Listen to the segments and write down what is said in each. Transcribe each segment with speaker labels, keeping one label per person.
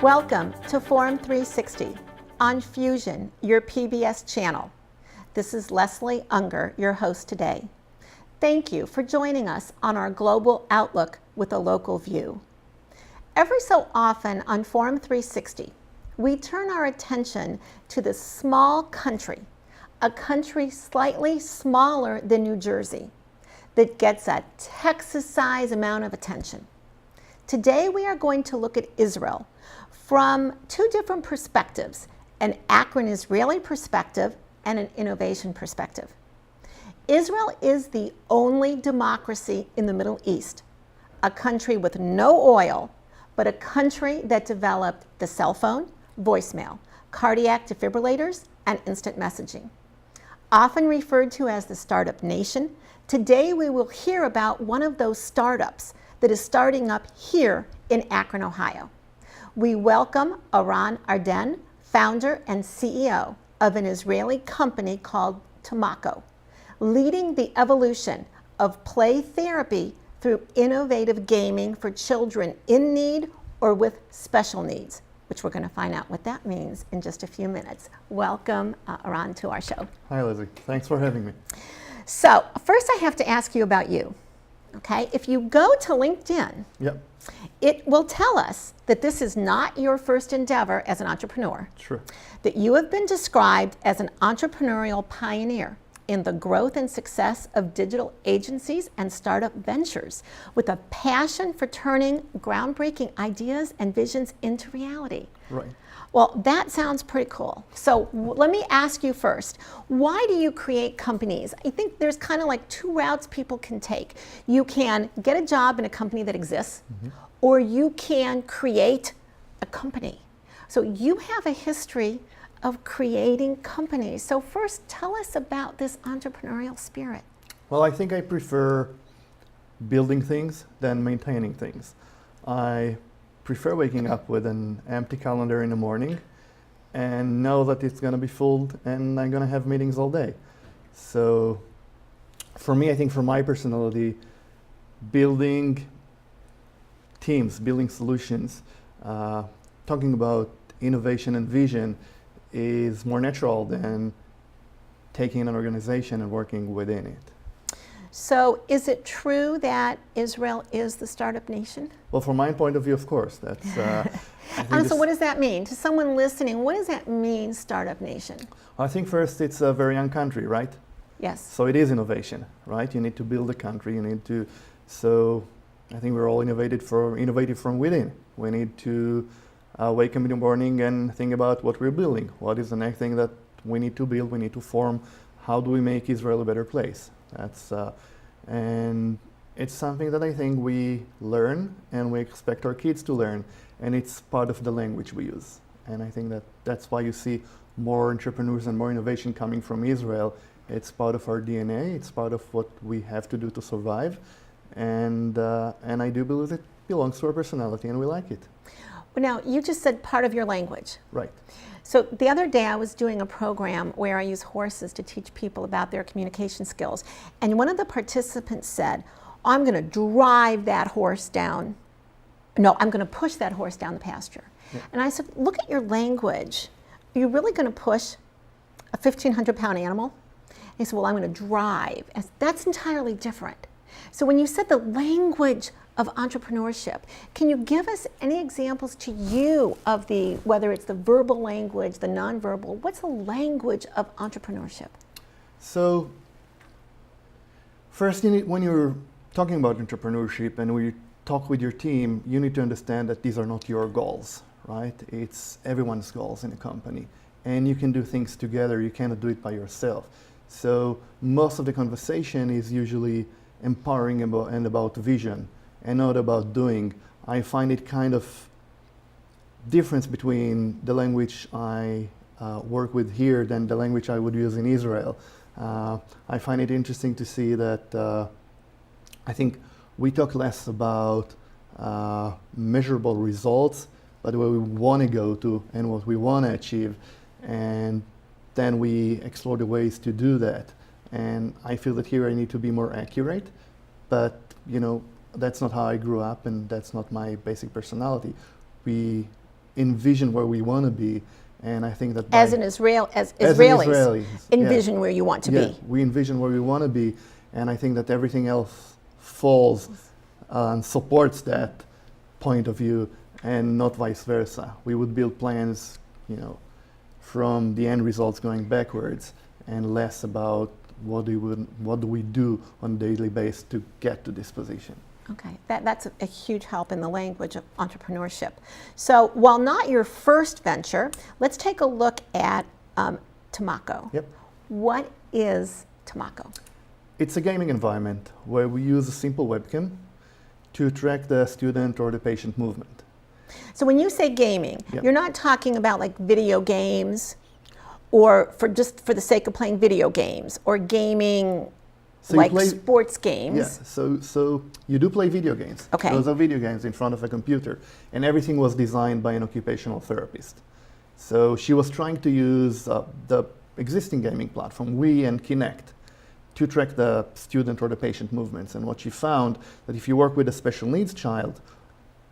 Speaker 1: Welcome to Forum 360 on Fusion, your PBS channel. This is Leslie Ungar, your host today. Thank you for joining us on our global outlook with a local view. Every so often on Forum 360, we turn our attention to this small country, a country slightly smaller than New Jersey, that gets a Texas-sized amount of attention. Today we are going to look at Israel from two different perspectives, an Akron-Israeli perspective and an innovation perspective. Israel is the only democracy in the Middle East, a country with no oil, but a country that developed the cell phone, voicemail, cardiac defibrillators, and instant messaging. Often referred to as the startup nation, today we will hear about one of those startups that is starting up here in Akron, Ohio. We welcome Eran Arden, founder and CEO of an Israeli company called Timocco, leading the evolution of play therapy through innovative gaming for children in need or with special needs, which we're going to find out what that means in just a few minutes. Welcome, Eran, to our show.
Speaker 2: Hi, Leslie. Thanks for having me.
Speaker 1: So first I have to ask you about you. Okay, if you go to LinkedIn,
Speaker 2: Yep.
Speaker 1: it will tell us that this is not your first endeavor as an entrepreneur.
Speaker 2: Sure.
Speaker 1: That you have been described as an entrepreneurial pioneer in the growth and success of digital agencies and startup ventures with a passion for turning groundbreaking ideas and visions into reality.
Speaker 2: Right.
Speaker 1: Well, that sounds pretty cool. So let me ask you first, why do you create companies? I think there's kind of like two routes people can take. You can get a job in a company that exists, or you can create a company. So you have a history of creating companies. So first, tell us about this entrepreneurial spirit.
Speaker 2: Well, I think I prefer building things than maintaining things. I prefer waking up with an empty calendar in the morning and know that it's going to be full and I'm going to have meetings all day. So for me, I think for my personality, building teams, building solutions, talking about innovation and vision is more natural than taking an organization and working within it.
Speaker 1: So is it true that Israel is the startup nation?
Speaker 2: Well, from my point of view, of course. That's.
Speaker 1: So what does that mean? To someone listening, what does that mean, startup nation?
Speaker 2: I think first it's a very young country, right?
Speaker 1: Yes.
Speaker 2: So it is innovation, right? You need to build a country. You need to. So I think we're all innovative from within. We need to wake up in the morning and think about what we're building. What is the next thing that we need to build? We need to form. How do we make Israel a better place? That's and it's something that I think we learn and we expect our kids to learn, and it's part of the language we use. And I think that that's why you see more entrepreneurs and more innovation coming from Israel. It's part of our DNA. It's part of what we have to do to survive, and I do believe it belongs to our personality, and we like it.
Speaker 1: Well, now you just said part of your language.
Speaker 2: Right.
Speaker 1: So the other day I was doing a program where I use horses to teach people about their communication skills. And one of the participants said, I'm going to drive that horse down. No, I'm going to push that horse down the pasture. Yeah. And I said, look at your language. Are you really going to push a 1,500-pound animal? And he said, well, I'm going to drive. And that's entirely different. So when you said the language of entrepreneurship, can you give us any examples to you of whether it's the verbal language, the nonverbal, what's the language of entrepreneurship?
Speaker 2: So first, when you're talking about entrepreneurship and when you talk with your team, you need to understand that these are not your goals, right? It's everyone's goals in a company. And you can do things together, you cannot do it by yourself. So most of the conversation is usually empowering and about vision and not about doing. I find it kind of difference between the language I work with here than the language I would use in Israel. I find it interesting to see that I think we talk less about measurable results, but where we want to go to and what we want to achieve. And then we explore the ways to do that. And I feel that here I need to be more accurate, but that's not how I grew up, and that's not my basic personality. We envision where we want to be, and I think that
Speaker 1: as Israelis envision where you want to be.
Speaker 2: We envision where we want to be, and I think that everything else falls and supports that point of view, and not vice versa. We would build plans, from the end results going backwards, and less about what do we do on a daily basis to get to this position.
Speaker 1: Okay, that's a huge help in the language of entrepreneurship. So while not your first venture, let's take a look at Timocco.
Speaker 2: Yep.
Speaker 1: What is Timocco?
Speaker 2: It's a gaming environment where we use a simple webcam to track the student or the patient movement.
Speaker 1: So when you say gaming,
Speaker 2: Yep.
Speaker 1: You're not talking about like video games, or just for the sake of playing video games, or gaming
Speaker 2: So
Speaker 1: like sports games.
Speaker 2: Yeah, so you do play video games.
Speaker 1: Okay.
Speaker 2: Those are video games in front of a computer, and everything was designed by an occupational therapist. So she was trying to use the existing gaming platform, Wii and Kinect, to track the student or the patient movements. And what she found, that if you work with a special needs child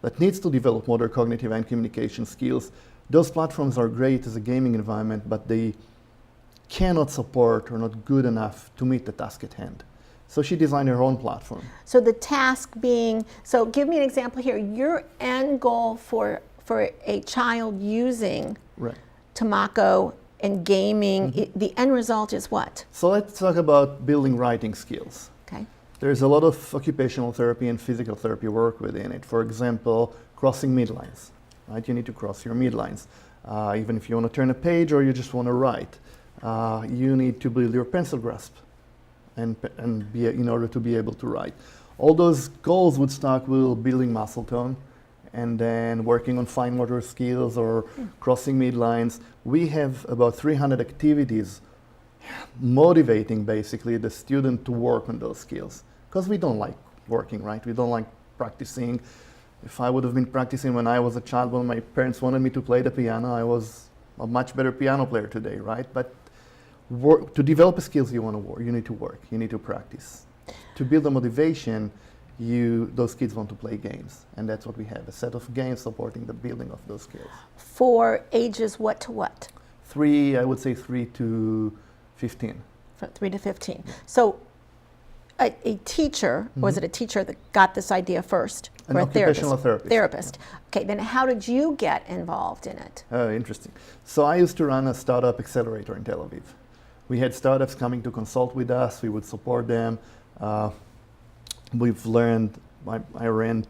Speaker 2: that needs to develop motor, cognitive, and communication skills, those platforms are great as a gaming environment, but they cannot support or not good enough to meet the task at hand. So she designed her own platform.
Speaker 1: So the task being, so give me an example here. Your end goal for a child using
Speaker 2: Right.
Speaker 1: Timocco and gaming, the end result is what?
Speaker 2: So let's talk about building writing skills.
Speaker 1: Okay.
Speaker 2: There's a lot of occupational therapy and physical therapy work within it. For example, crossing midlines, right? You need to cross your midlines. Even if you want to turn a page or you just want to write, you need to build your pencil grasp and be in order to be able to write. All those goals would start with building muscle tone and then working on fine motor skills or crossing midlines. We have about 300 activities motivating basically the student to work on those skills, because we don't like working, right? We don't like practicing. If I would have been practicing when I was a child, when my parents wanted me to play the piano, I was a much better piano player today, right? But to develop the skills you want to work, you need to work, you need to practice. To build the motivation, those kids want to play games, and that's what we have, a set of games supporting the building of those skills.
Speaker 1: For ages what to what?
Speaker 2: I would say 3 to 15.
Speaker 1: From 3 to 15. So a teacher, was it a teacher that got this idea first?
Speaker 2: An
Speaker 1: or a
Speaker 2: occupational
Speaker 1: therapist. Okay, then how did you get involved in it?
Speaker 2: Oh, interesting. So I used to run a startup accelerator in Tel Aviv. We had startups coming to consult with us. We would support them. We've learned, I ran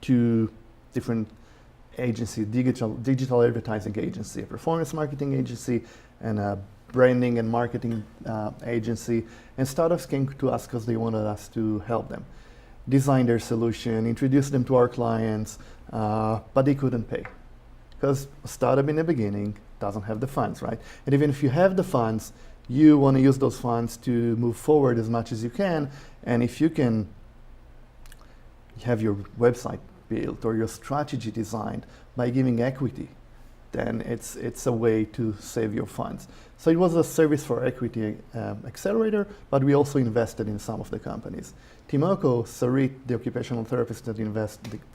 Speaker 2: 2 different agencies, digital advertising agency, a performance marketing agency, and a branding and marketing agency. And startups came to us because they wanted us to help them design their solution, introduce them to our clients, but they couldn't pay. Because a startup in the beginning doesn't have the funds, right? And even if you have the funds, you want to use those funds to move forward as much as you can. And if you can have your website built or your strategy designed by giving equity, then it's a way to save your funds. So it was a service for equity accelerator, but we also invested in some of the companies. Timocco, Sarit, the occupational therapist that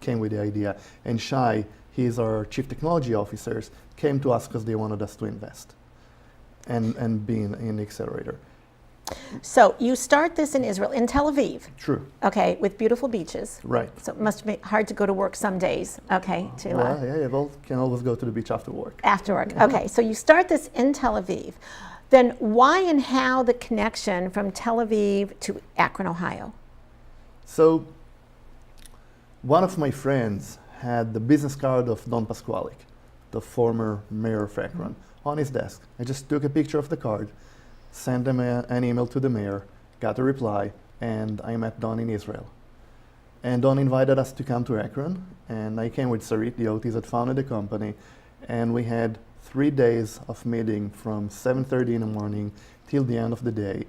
Speaker 2: came with the idea, and Shai, he's our chief technology officers, came to us because they wanted us to invest and be in the accelerator.
Speaker 1: So you start this in Israel, in Tel Aviv.
Speaker 2: True.
Speaker 1: Okay, with beautiful beaches.
Speaker 2: Right.
Speaker 1: So it must be hard to go to work some days, okay?
Speaker 2: You can always go to the beach after work.
Speaker 1: After work, okay. So you start this in Tel Aviv. Then why and how the connection from Tel Aviv to Akron, Ohio?
Speaker 2: So one of my friends had the business card of Don Pasquale, the former mayor of Akron, on his desk. I just took a picture of the card, sent them an email to the mayor, got a reply, and I met Don in Israel. And Don invited us to come to Akron, and I came with Sarit, the OTs that founded the company, and we had 3 days of meeting from 7:30 in the morning till the end of the day,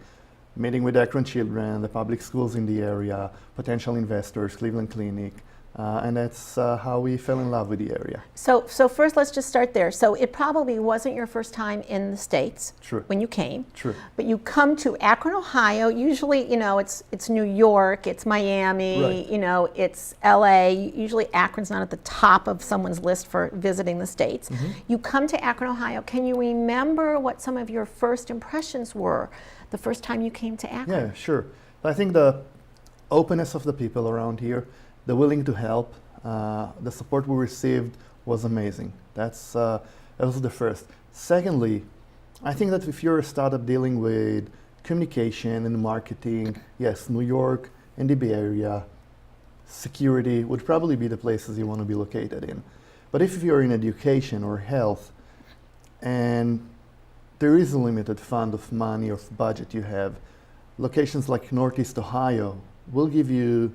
Speaker 2: meeting with Akron children, the public schools in the area, potential investors, Cleveland Clinic, And that's how we fell in love with the area.
Speaker 1: So first, let's just start there. So it probably wasn't your first time in the States.
Speaker 2: True.
Speaker 1: When you came.
Speaker 2: True.
Speaker 1: But you come to Akron, Ohio. Usually, it's New York, it's Miami,
Speaker 2: Right.
Speaker 1: it's LA. Usually Akron's not at the top of someone's list for visiting the States.
Speaker 2: Mm-hmm.
Speaker 1: You come to Akron, Ohio. Can you remember what some of your first impressions were the first time you came to Akron?
Speaker 2: Yeah, sure. I think the openness of the people around here, the willing to help, the support we received was amazing. That was the first. Secondly, I think that if you're a startup dealing with communication and marketing, yes, New York and the Bay Area, security would probably be the places you want to be located in. But if you're in education or health, and there is a limited fund of money or budget you have, locations like Northeast Ohio will give you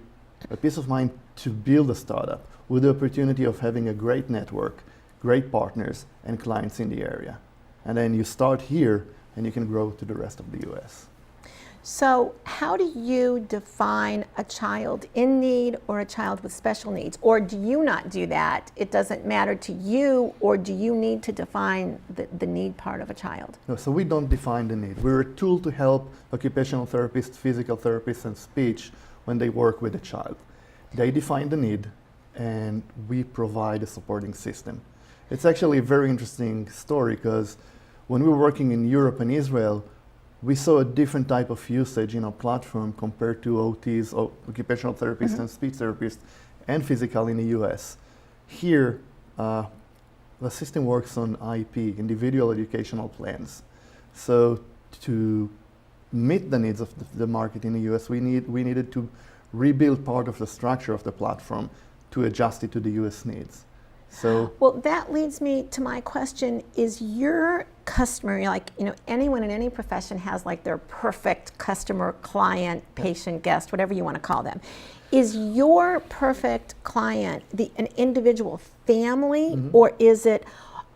Speaker 2: a peace of mind to build a startup with the opportunity of having a great network, great partners, and clients in the area. And then you start here and you can grow to the rest of the US.
Speaker 1: So how do you define a child in need or a child with special needs? Or do you not do that? It doesn't matter to you, or do you need to define the need part of a child?
Speaker 2: No, so we don't define the need. We're a tool to help occupational therapists, physical therapists, and speech when they work with a child. They define the need, and we provide a supporting system. It's actually a very interesting story because when we were working in Europe and Israel, we saw a different type of usage in our platform compared to OTs, or occupational therapists,
Speaker 1: Mm-hmm.
Speaker 2: and speech therapists, and physical in the US. Here, the system works on IP, individual educational plans. So to meet the needs of the market in the US, we needed to rebuild part of the structure of the platform to adjust it to the US needs. So,
Speaker 1: Well, that leads me to my question: is your customer, anyone in any profession has like their perfect customer, client, patient, guest, whatever you want to call them. Is your perfect client an individual family,
Speaker 2: Mhm.
Speaker 1: or is it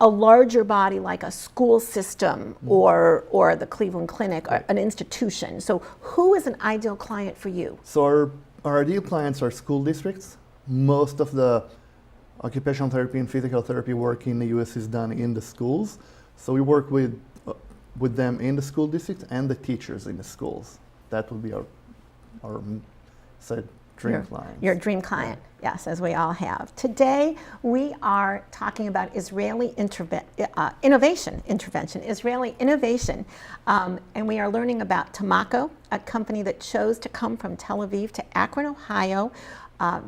Speaker 1: a larger body like a school system or the Cleveland Clinic, or
Speaker 2: Right.
Speaker 1: an institution? So who is an ideal client for you?
Speaker 2: so our ideal clients are school districts. Most of the occupational therapy and physical therapy work in the US is done in the schools. So we work with them in the school districts and the teachers in the schools. That would be our said dream clients.
Speaker 1: Your dream client, yes, as we all have. Today, we are talking about Israeli innovation, and we are learning about Timocco, a company that chose to come from Tel Aviv to Akron, Ohio,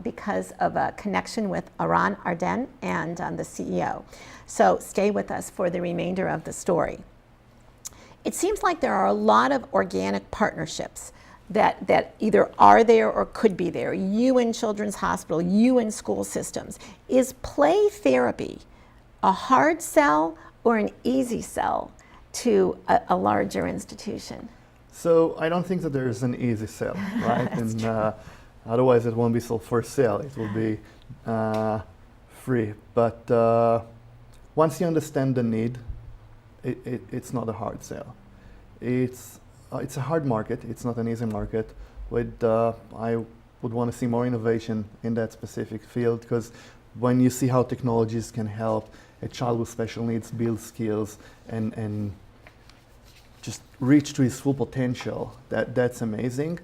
Speaker 1: because of a connection with Eran Arden and the CEO. So stay with us for the remainder of the story. It seems like there are a lot of organic partnerships that either are there or could be there. You in Children's Hospital, you in school systems. Is play therapy a hard sell or an easy sell to a larger institution?
Speaker 2: So I don't think that there is an easy sell, right? And otherwise it won't be sold for sale. It will be free. But once you understand the need, it's not a hard sell. It's a hard market. It's not an easy market. I would want to see more innovation in that specific field, because when you see how technologies can help a child with special needs build skills and just reach to his full potential, that's amazing.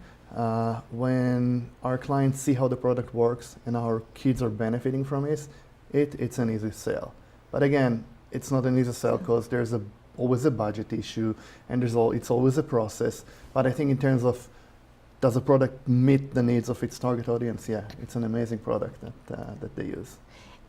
Speaker 2: When our clients see how the product works and our kids are benefiting from it, it's an easy sell. But again, it's not an easy sell because there's always a budget issue, and it's always a process. But I think in terms of, does the product meet the needs of its target audience? Yeah, it's an amazing product that they use.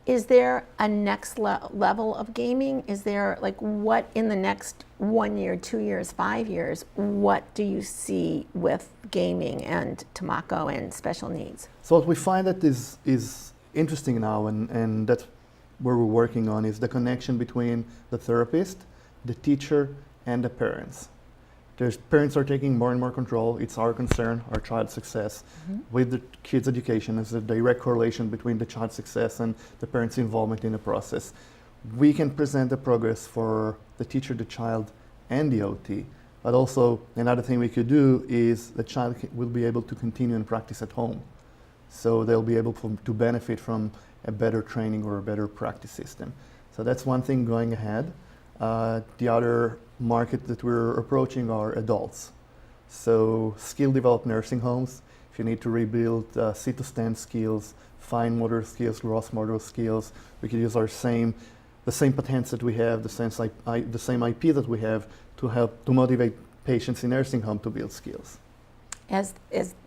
Speaker 1: Is there a next level of gaming? Is there, like, what in the next 1 year, 2 years, 5 years, what do you see with gaming and Timocco and special needs?
Speaker 2: So what we find that is interesting now, and that's where we're working on, is the connection between the therapist, the teacher, and the parents. Parents are taking more and more control. It's our concern, our child's success with the kid's education. There's a direct correlation between the child's success and the parents' involvement in the process. We can present the progress for the teacher, the child, and the OT. But also, another thing we could do is the child will be able to continue and practice at home. So they'll be able to benefit from a better training or a better practice system. So that's one thing going ahead. The other market that we're approaching are adults. So skill-developed nursing homes. If you need to rebuild sit-to-stand skills, fine motor skills, gross motor skills, we could use the same patents that we have, the same IP that we have to help to motivate patients in nursing home to build skills.
Speaker 1: As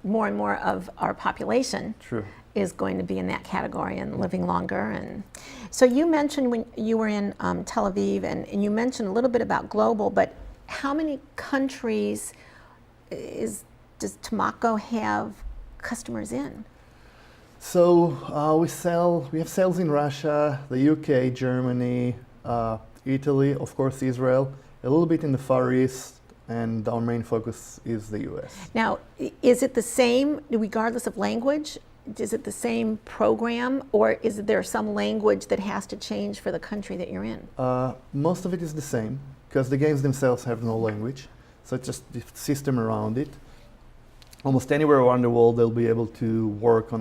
Speaker 1: more and more of our population
Speaker 2: True.
Speaker 1: is going to be in that category and living longer. And so you mentioned when you were in Tel Aviv, and you mentioned a little bit about global, but how many countries does Timocco have customers in?
Speaker 2: So we have sales in Russia, the UK, Germany, Italy, of course Israel, a little bit in the Far East, and our main focus is the US.
Speaker 1: Now, is it the same regardless of language? Is it the same program, or is there some language that has to change for the country that you're in?
Speaker 2: Most of it is the same, because the games themselves have no language, so it's just the system around it. Almost anywhere around the world they'll be able to work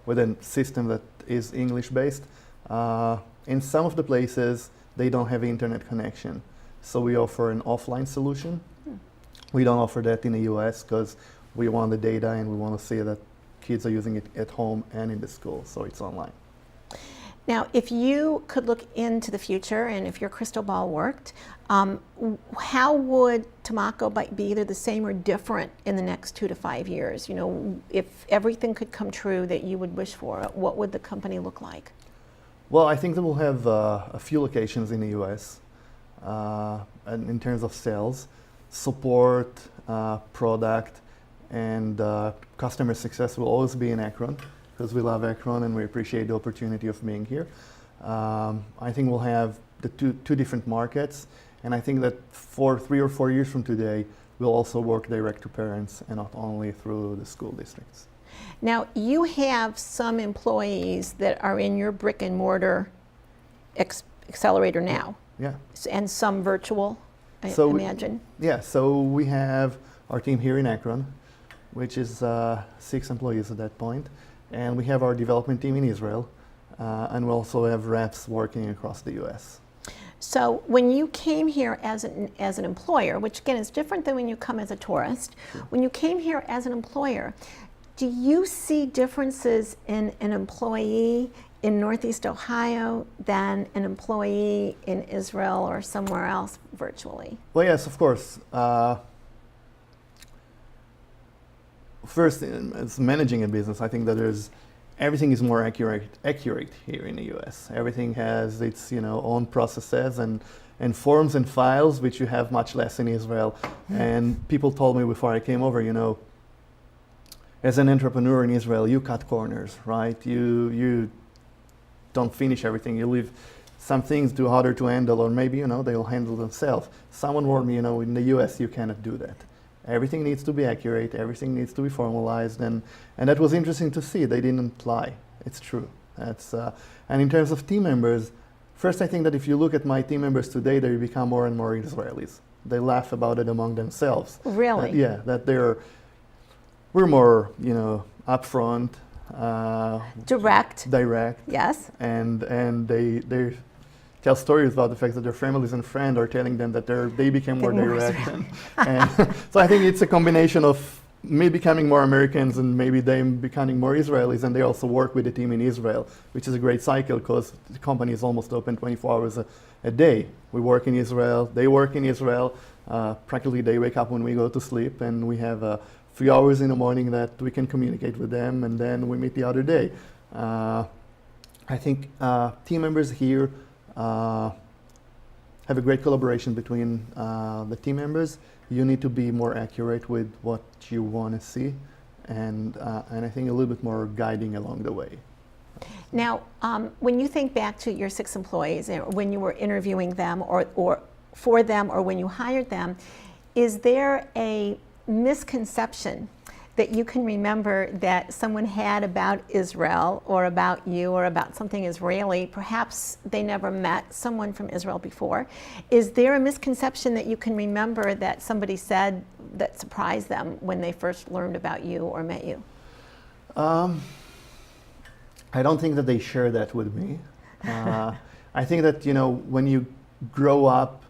Speaker 2: with a system that is English-based. In some of the places they don't have internet connection, so we offer an offline solution. We don't offer that in the US because we want the data and we want to see that kids are using it at home and in the school, so it's online.
Speaker 1: Now, if you could look into the future and if your crystal ball worked, how would Timocco be either the same or different in the next 2 to 5 years? You know, if everything could come true that you would wish for, what would the company look like?
Speaker 2: Well, I think that we'll have a few locations in the US, and in terms of sales, support, product, and customer success will always be in Akron, because we love Akron and we appreciate the opportunity of being here. I think we'll have the two different markets, and I think that for 3 or 4 years from today, we'll also work direct to parents and not only through the school districts.
Speaker 1: Now, you have some employees that are in your brick and mortar accelerator now.
Speaker 2: Yeah.
Speaker 1: And some virtual, I imagine.
Speaker 2: So we have our team here in Akron, which is 6 employees at that point. And we have our development team in Israel, and we also have reps working across the US.
Speaker 1: So when you came here as an employer, which again is different than when you come as a tourist,
Speaker 2: Sure.
Speaker 1: when you came here as an employer, do you see differences in an employee in Northeast Ohio than an employee in Israel or somewhere else virtually?
Speaker 2: Well, yes, of course. First, as managing a business, I think that everything is more accurate here in the US. Everything has its own processes and forms and files, which you have much less in Israel. And people told me before I came over, as an entrepreneur in Israel, you cut corners, right? You don't finish everything. You leave some things too harder to handle, or maybe they'll handle themselves. Someone warned me, in the US you cannot do that. Everything needs to be accurate, everything needs to be formalized, and that was interesting to see. They didn't lie. It's true. And in terms of team members, first I think that if you look at my team members today, they become more and more Israelis. They laugh about it among themselves.
Speaker 1: Really?
Speaker 2: That we're more, upfront, direct.
Speaker 1: Yes.
Speaker 2: And they tell stories about the fact that their families and friends are telling them that they became more direct. And so I think it's a combination of me becoming more Americans and maybe them becoming more Israelis, and they also work with the team in Israel, which is a great cycle because the company is almost open 24 hours a day. We work in Israel, they work in Israel. Practically they wake up when we go to sleep, and we have a few hours in the morning that we can communicate with them, and then we meet the other day. I think team members here have a great collaboration between the team members. You need to be more accurate with what you want to see, and I think a little bit more guiding along the way.
Speaker 1: Now, when you think back to your 6 employees, when you were interviewing them or for them or when you hired them, is there a misconception that you can remember that someone had about Israel or about you or about something Israeli? Perhaps they never met someone from Israel before. Is there a misconception that you can remember that somebody said that surprised them when they first learned about you or met you?
Speaker 2: I don't think that they share that with me. I think that, you know, when you grow up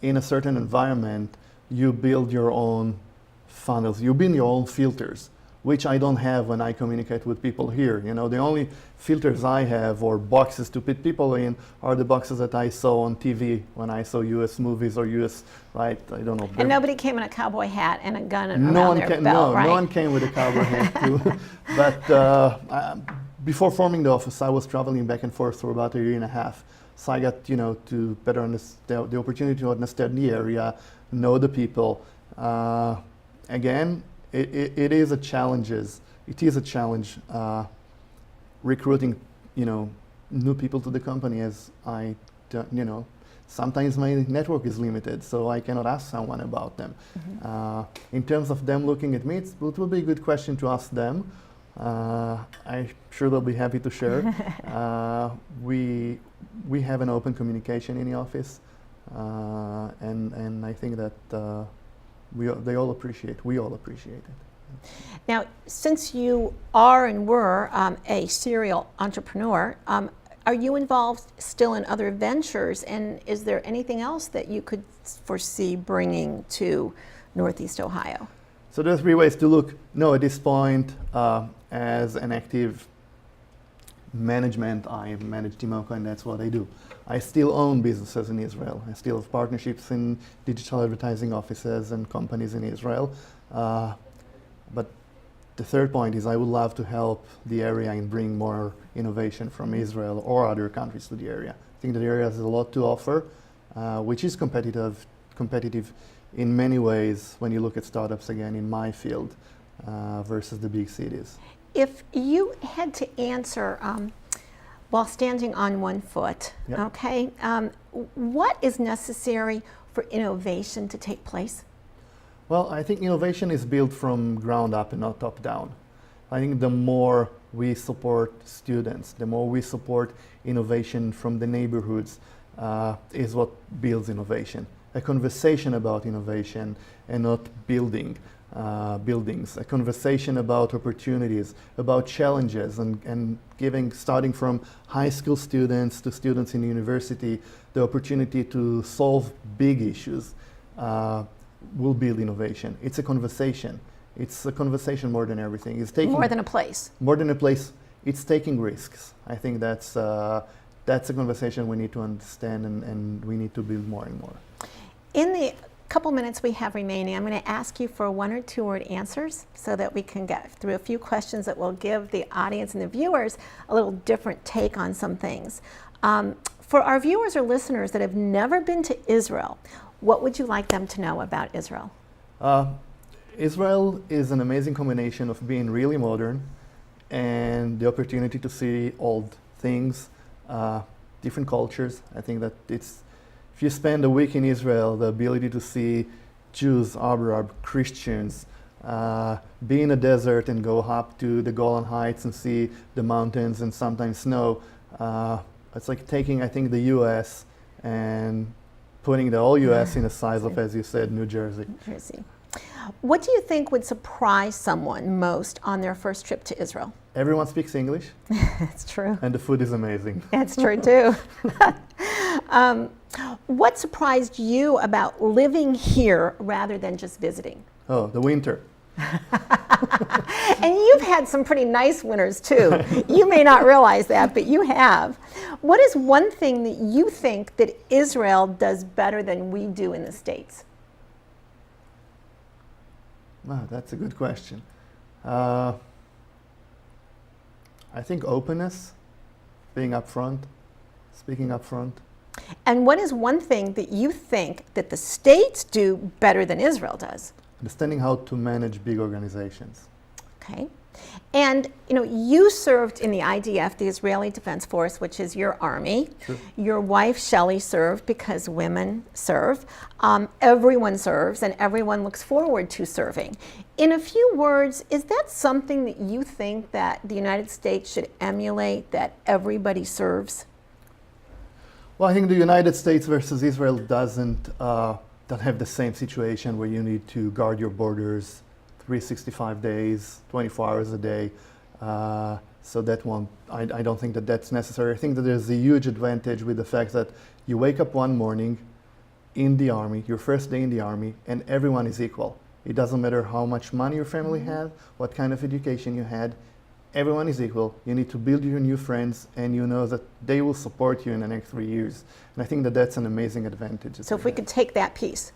Speaker 2: in a certain environment, you build your own funnels, you build your own filters, which I don't have when I communicate with people here. You know, the only filters I have or boxes to put people in are the boxes that I saw on TV when I saw US movies or US, right? I don't know.
Speaker 1: And nobody came in a cowboy hat and a gun around
Speaker 2: No one
Speaker 1: their
Speaker 2: came,
Speaker 1: belt,
Speaker 2: no,
Speaker 1: right?
Speaker 2: no one came with a cowboy hat too. But before forming the office, I was traveling back and forth for about a year and a half. So I got, you know, to better understand the opportunity to understand the area, know the people. Again, it is a challenge. It is a challenge recruiting, you know, new people to the company, as I, you know, sometimes my network is limited, so I cannot ask someone about them. In terms of them looking at me, it will be a good question to ask them. I'm sure they'll be happy to share. We have an open communication in the office, and I think that we all appreciate it.
Speaker 1: Now, since you are and were a serial entrepreneur, are you involved still in other ventures, and is there anything else that you could foresee bringing to Northeast Ohio?
Speaker 2: So there are three ways to look. No, at this point, as an active management, I manage Timocco, and that's what I do. I still own businesses in Israel. I still have partnerships in digital advertising offices and companies in Israel. But the third point is I would love to help the area and bring more innovation from Israel or other countries to the area. I think that the area has a lot to offer, which is competitive in many ways when you look at startups again in my field versus the big cities.
Speaker 1: If you had to answer while standing on one foot,
Speaker 2: Yep.
Speaker 1: okay, what is necessary for innovation to take place?
Speaker 2: Well, I think innovation is built from ground up and not top down. I think the more we support students, the more we support innovation from the neighborhoods is what builds innovation. A conversation about innovation and not buildings, a conversation about opportunities, about challenges, and starting from high school students to students in university, the opportunity to solve big issues will build innovation. It's a conversation. It's a conversation more than everything. It's taking
Speaker 1: More than a place.
Speaker 2: More than a place. It's taking risks. I think that's a conversation we need to understand and we need to build more and more.
Speaker 1: In the couple minutes we have remaining, I'm going to ask you for 1 or 2 word answers so that we can get through a few questions that will give the audience and the viewers a little different take on some things. For our viewers or listeners that have never been to Israel, what would you like them to know about Israel?
Speaker 2: Israel is an amazing combination of being really modern and the opportunity to see old things, different cultures. I think that if you spend a week in Israel, the ability to see Jews, Arab, Christians, be in a desert and go up to the Golan Heights and see the mountains and sometimes snow, it's like taking, I think, the U.S. and putting the whole U.S. in the size of, as you said, New Jersey.
Speaker 1: New Jersey. What do you think would surprise someone most on their first trip to Israel?
Speaker 2: Everyone speaks English.
Speaker 1: That's true.
Speaker 2: And the food is amazing.
Speaker 1: That's true too. What surprised you about living here rather than just visiting?
Speaker 2: Oh, the winter.
Speaker 1: And you've had some pretty nice winters too. You may not realize that, but you have. What is one thing that you think that Israel does better than we do in the States?
Speaker 2: Wow, that's a good question. I think openness, being upfront, speaking upfront.
Speaker 1: And what is one thing that you think that the States do better than Israel does?
Speaker 2: Understanding how to manage big organizations.
Speaker 1: Okay. And you served in the IDF, the Israeli Defense Force, which is your army.
Speaker 2: Sure.
Speaker 1: Your wife, Shelley, served because women serve. Everyone serves, and everyone looks forward to serving. In a few words, is that something that you think that the United States should emulate, that everybody serves?
Speaker 2: Well, I think the United States versus Israel doesn't have the same situation where you need to guard your borders 365 days, 24 hours a day. So that one, I don't think that that's necessary. I think that there's a huge advantage with the fact that you wake up one morning in the army, your first day in the army, and everyone is equal. It doesn't matter how much money your family had, what kind of education you had, everyone is equal. You need to build your new friends, and you know that they will support you in the next 3 years. And I think that that's an amazing advantage.
Speaker 1: So if we could take that piece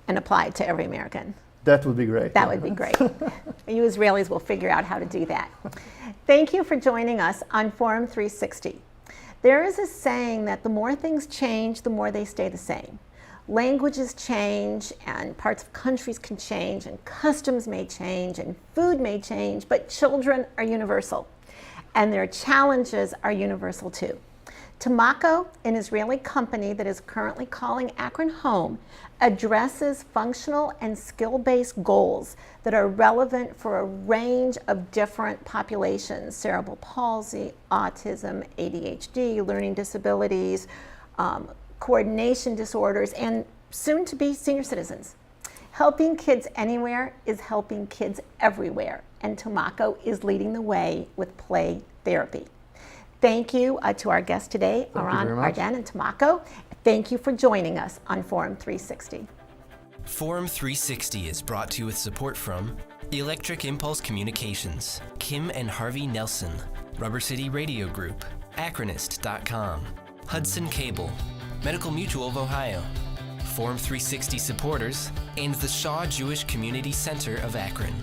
Speaker 1: and apply it to every American.
Speaker 2: That would be great.
Speaker 1: That would be great. You Israelis will figure out how to do that. Thank you for joining us on Forum 360. There is a saying that the more things change, the more they stay the same. Languages change, and parts of countries can change, and customs may change, and food may change, but children are universal, and their challenges are universal too. Timocco, an Israeli company that is currently calling Akron home, addresses functional and skill-based goals that are relevant for a range of different populations: cerebral palsy, autism, ADHD, learning disabilities, coordination disorders, and soon to be senior citizens. Helping kids anywhere is helping kids everywhere, and Timocco is leading the way with play therapy. Thank you to our guests today, Eran Arden and Timocco. Thank you for joining us on Forum 360.
Speaker 3: Forum 360 is brought to you with support from Electric Impulse Communications, Kim and Harvey Nelson, Rubber City Radio Group, Akronist.com, Hudson Cable, Medical Mutual of Ohio, Forum 360 supporters, and the Shaw Jewish Community Center of Akron.